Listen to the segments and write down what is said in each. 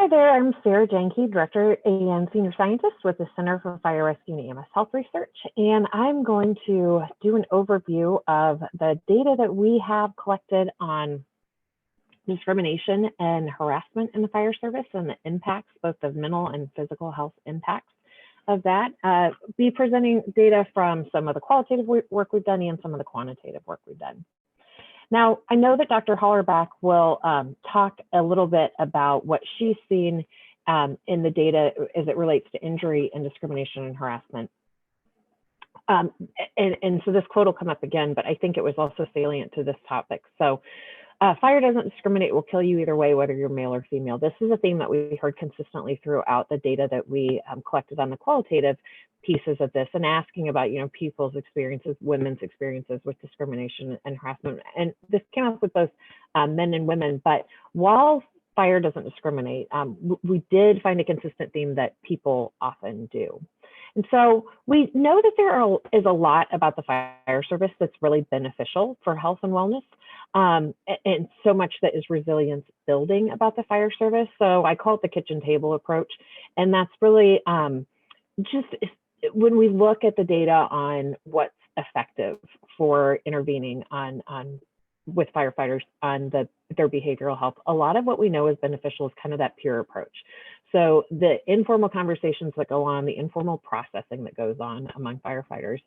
Hi there, I'm Sara Jahnke, Director and Senior Scientist with the Center for Fire Rescue and EMS Health Research, and I'm going to do an overview of the data that we have collected on discrimination and harassment in the fire service and the impacts, both the mental and physical health impacts of that. Be presenting data from some of the qualitative work we've done and some of the quantitative work we've done. Now, I know that Dr. Hollerbach will talk a little bit about what she's seen in the data as it relates to injury and discrimination and harassment. And so this quote will come up again, but I think it was also salient to this topic. So fire doesn't discriminate, will kill you either way, whether you're male or female. This is a theme that we heard consistently throughout the data that we collected on the qualitative pieces of this, and asking about, people's experiences, women's experiences with discrimination and harassment. And this came up with both men and women, but while fire doesn't discriminate, we did find a consistent theme that people often do. And so we know that there is a lot about the fire service that's really beneficial for health and wellness, and so much that is resilience building about the fire service. So I call it the kitchen table approach. And that's really just when we look at the data on what's effective for intervening with firefighters on their behavioral health, a lot of what we know is beneficial is kind of that peer approach. So the informal conversations that go on, the informal processing that goes on among firefighters,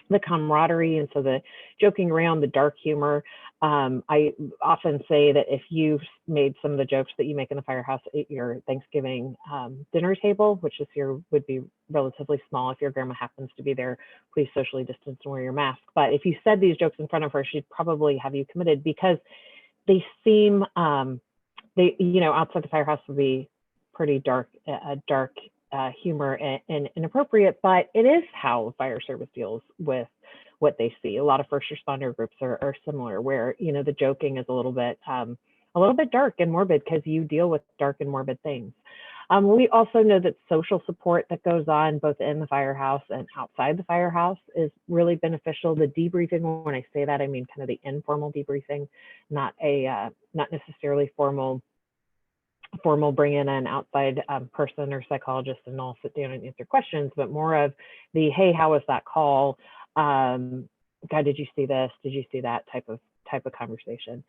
the camaraderie, and so the joking around, the dark humor. I often say that if you've made some of the jokes that you make in the firehouse at your Thanksgiving dinner table, which this year would be relatively small, if your grandma happens to be there, please socially distance and wear your mask. But if you said these jokes in front of her, she'd probably have you committed, because they seem, outside the firehouse would be pretty dark humor and inappropriate, but it is how the fire service deals with what they see. A lot of first responder groups are similar, where the joking is a little bit dark and morbid, because you deal with dark and morbid things. We also know that social support that goes on both in the firehouse and outside the firehouse is really beneficial. The debriefing, when I say that, I mean kind of the informal debriefing, not necessarily formal bring in an outside person or psychologist and all sit down and answer questions, but more of the, hey, how was that call? God, did you see this? Did you see that type of conversation?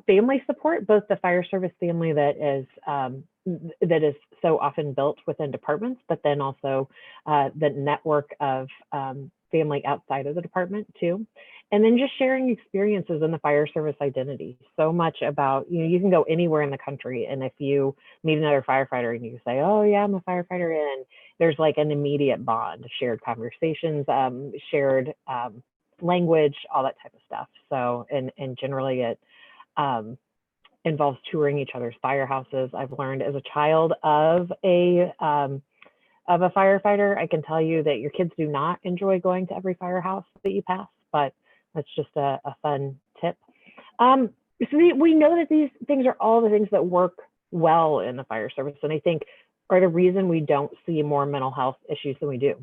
Family support, both the fire service family that is so often built within departments, but then also the network of family outside of the department too. And then just sharing experiences in the fire service identity. So much about, you can go anywhere in the country, and if you meet another firefighter and you say, oh yeah, I'm a firefighter, and there's like an immediate bond, shared conversations, shared language, all that type of stuff. So, and generally it involves touring each other's firehouses. I've learned as a child of a firefighter, I can tell you that your kids do not enjoy going to every firehouse that you pass, but that's just a fun tip. So we know that these things are all the things that work well in the fire service, and I think are the reason we don't see more mental health issues than we do.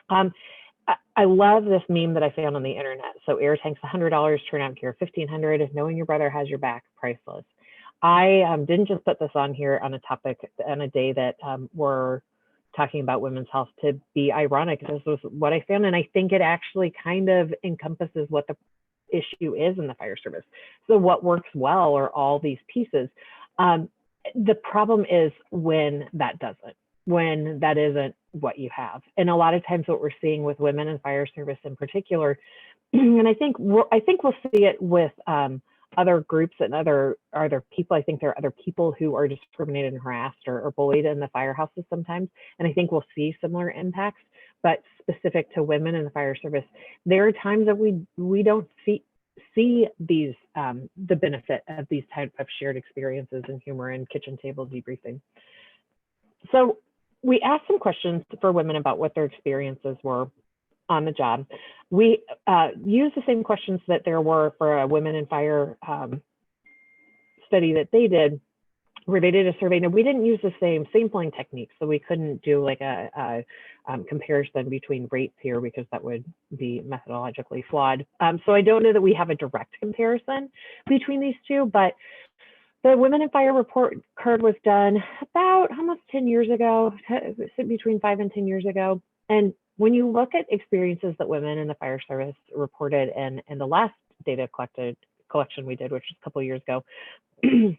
I love this meme that I found on the internet. So air tanks $100, turnout gear $1,500. Knowing your brother has your back, priceless. I didn't just put this on here on a topic on a day that we're talking about women's health to be ironic. This was what I found, and I think it actually kind of encompasses what the issue is in the fire service. So what works well are all these pieces. The problem is when that isn't what you have. And a lot of times what we're seeing with women in fire service in particular, and I think we'll see it with other groups and other people. I think there are other people who are discriminated and harassed or bullied in the firehouses sometimes. And I think we'll see similar impacts, but specific to women in the fire service, there are times that we don't see these, the benefit of these type of shared experiences and humor and kitchen table debriefing. So we asked some questions for women about what their experiences were on the job. We used the same questions that there were for a women in fire study that they did, where they did a survey. Now, we didn't use the same sampling techniques, so we couldn't do like a comparison between rates here, because that would be methodologically flawed. So I don't know that we have a direct comparison between these two, but The Women in Fire report card was done about almost 10 years ago, between 5 and 10 years ago. And when you look at experiences that women in the fire service reported in the last data collection we did, which was a couple of years ago,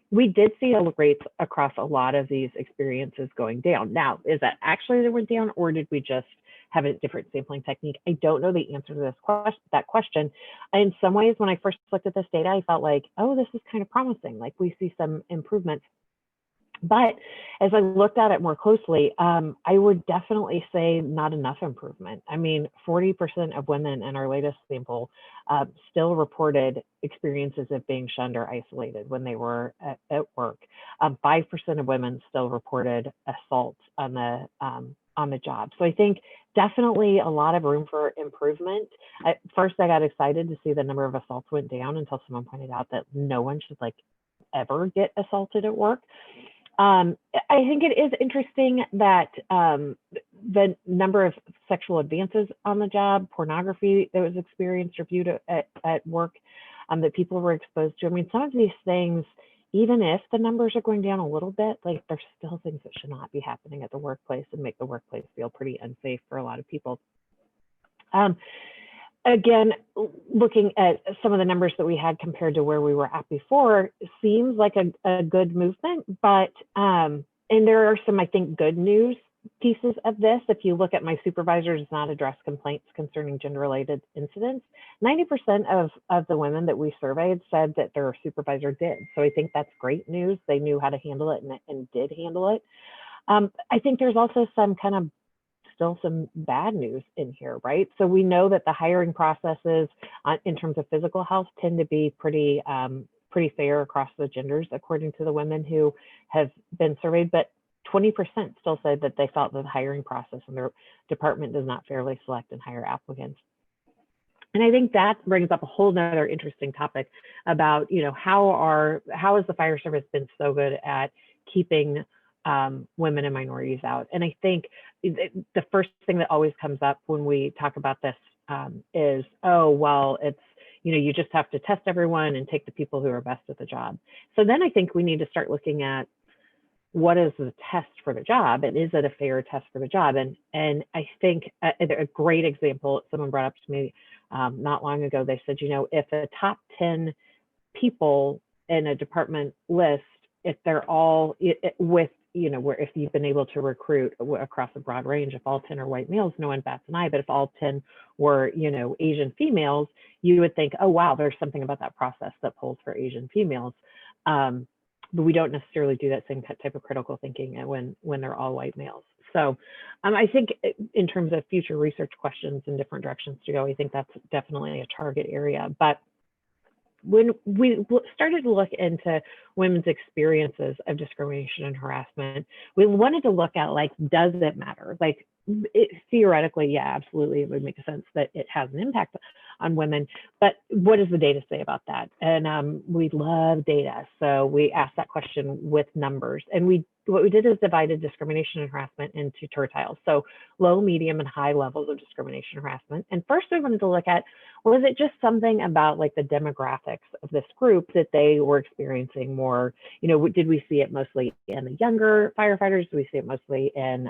we did see rates across a lot of these experiences going down. Now, is that actually they went down, or did we just have a different sampling technique? I don't know the answer to that question. In some ways, when I first looked at this data, I felt like, oh, this is kind of promising. Like we see some improvements. But as I looked at it more closely, I would definitely say not enough improvement. I mean, 40% of women in our latest sample still reported experiences of being shunned or isolated when they were at work. 5% of women still reported assault on the job. So I think definitely a lot of room for improvement. At first, I got excited to see the number of assaults went down until someone pointed out that no one should ever get assaulted at work. I think it is interesting that the number of sexual advances on the job, pornography that was experienced or viewed at work, that people were exposed to. I mean, some of these things, even if the numbers are going down a little bit, there's still things that should not be happening at the workplace and make the workplace feel pretty unsafe for a lot of people. Again, looking at some of the numbers that we had compared to where we were at before, seems like a good movement, but, and there are some, I think, good news pieces of this. If you look at my supervisor does not address complaints concerning gender-related incidents, 90% of the women that we surveyed said that their supervisor did. So I think that's great news. They knew how to handle it and did handle it. I think there's also some kind of still some bad news in here, right? So we know that the hiring processes in terms of physical health tend to be pretty fair across the genders, according to the women who have been surveyed, but 20% still said that they felt that the hiring process in their department does not fairly select and hire applicants. And I think that brings up a whole nother interesting topic about, how has the fire service been so good at keeping women and minorities out? And I think the first thing that always comes up when we talk about this is, oh, well, it's, you just have to test everyone and take the people who are best at the job. So then I think we need to start looking at what is the test for the job, and is it a fair test for the job? And I think a great example, someone brought up to me not long ago, they said, if the top 10 people in a department list, if they're all with, where if you've been able to recruit across a broad range, if all 10 are white males, no one bats an eye, but if all 10 were, Asian females, you would think, oh, wow, there's something about that process that pulls for Asian females. But we don't necessarily do that same type of critical thinking when they're all white males. So I think in terms of future research questions and different directions to go, I think that's definitely a target area. But when we started to look into women's experiences of discrimination and harassment, we wanted to look at, does it matter? Theoretically, yeah, absolutely, it would make sense that it has an impact on women, but what does the data say about that? And we love data, so we asked that question with numbers, and what we did is divided discrimination and harassment into tertiles, so low, medium, and high levels of discrimination and harassment. And first we wanted to look at, was it just something about the demographics of this group that they were experiencing more? Did we see it mostly in the younger firefighters? Did we see it mostly in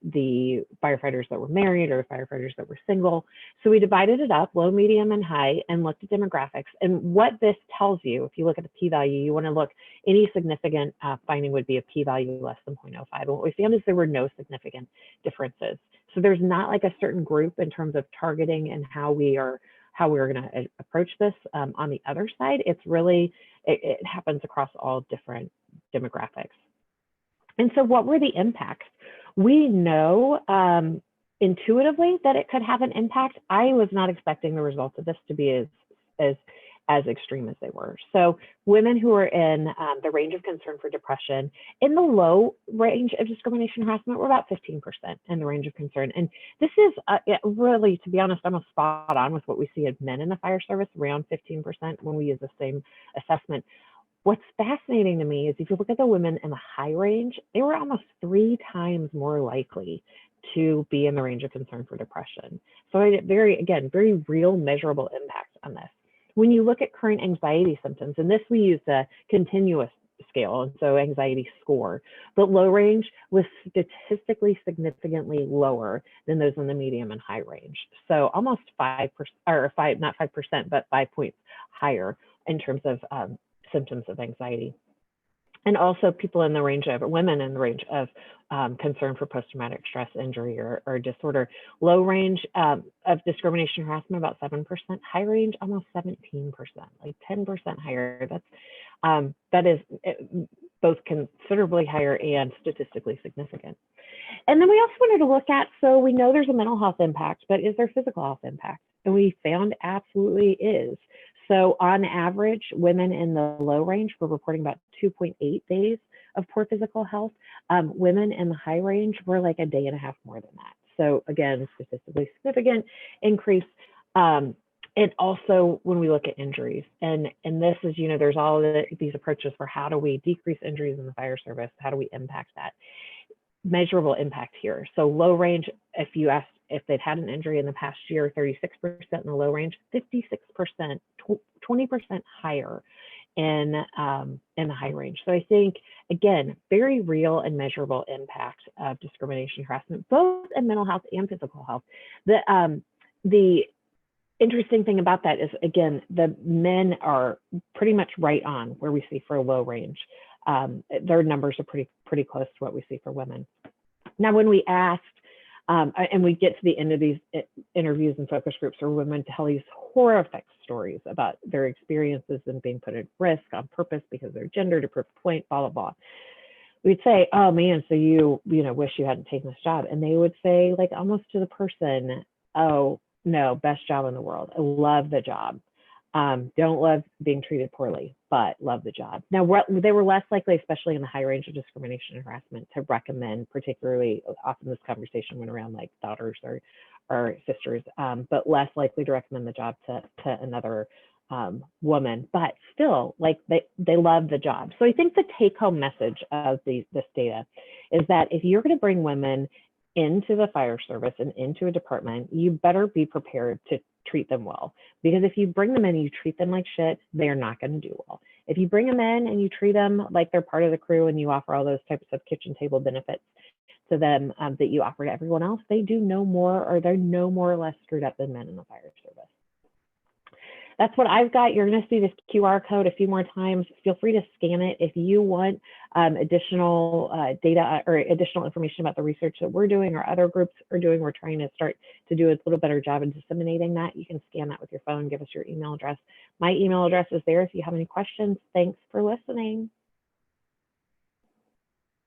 the firefighters that were married or firefighters that were single? So we divided it up, low, medium, and high, and looked at demographics. And what this tells you, if you look at the p-value, you want to look, any significant finding would be a p-value less than 0.05. And what we found is there were no significant differences. So there's not a certain group in terms of targeting and how we're going to approach this. On the other side, it's really, it happens across all different demographics. And so what were the impacts? We know intuitively that it could have an impact. I was not expecting the results of this to be as extreme as they were. So women who are in the range of concern for depression, in the low range of discrimination and harassment, were about 15% in the range of concern. And this is really, to be honest, almost spot on with what we see as men in the fire service, around 15% when we use the same assessment. What's fascinating to me is if you look at the women in the high range, they were almost 3 times more likely to be in the range of concern for depression. So very real measurable impact on this. when you look at current anxiety symptoms, and this we use a continuous scale, and so anxiety score, but low range was statistically significantly lower than those in the medium and high range. So almost 5%, or not 5%, but 5 points higher in terms of symptoms of anxiety. And also people in the range of, women in the range of concern for post-traumatic stress injury or disorder. Low range of discrimination harassment, about 7%, high range, almost 17%, like 10% higher. That is both considerably higher and statistically significant. And then we also wanted to look at, so we know there's a mental health impact, but is there physical health impact? And we found absolutely is. So on average, women in the low range were reporting about 2.8 days of poor physical health. Women in the high range were like a day and a half more than that. So again, statistically significant increase. And also when we look at injuries, and this is, there's all these approaches for how do we decrease injuries in the fire service? How do we impact that? Measurable impact here. So low range, if you ask if they've had an injury in the past year, 36% in the low range, 56%, 20% higher in the high range. So I think, again, very real and measurable impact of discrimination harassment, both in mental health and physical health. The interesting thing about that is, again, the men are pretty much right on where we see for low range. Their numbers are pretty close to what we see for women. Now, when we asked, and we get to the end of these interviews and focus groups where women tell these horrific stories about their experiences and being put at risk on purpose because of their gender to prove a point, blah, blah, blah. We'd say, oh man, so you wish you hadn't taken this job. And they would say, like, almost to the person, oh no, best job in the world. I love the job. Don't love being treated poorly, but love the job. Now, they were less likely, especially in the high range of discrimination and harassment, to recommend, particularly often this conversation went around like daughters or sisters, but less likely to recommend the job to another woman, but still, like, they love the job. So I think the take-home message of this data is that if you're going to bring women into the fire service and into a department, you better be prepared to treat them well. Because if you bring them in and you treat them like shit, they're not going to do well. If you bring them in and you treat them like they're part of the crew and you offer all those types of kitchen table benefits to them that you offer to everyone else, they do no more, or they're no more or less screwed up than men in the fire service. That's what I've got. You're going to see this QR code a few more times. Feel free to scan it. If you want additional data or additional information about the research that we're doing or other groups are doing, we're trying to start to do a little better job in disseminating that. You can scan that with your phone, give us your email address. My email address is there if you have any questions. Thanks for listening.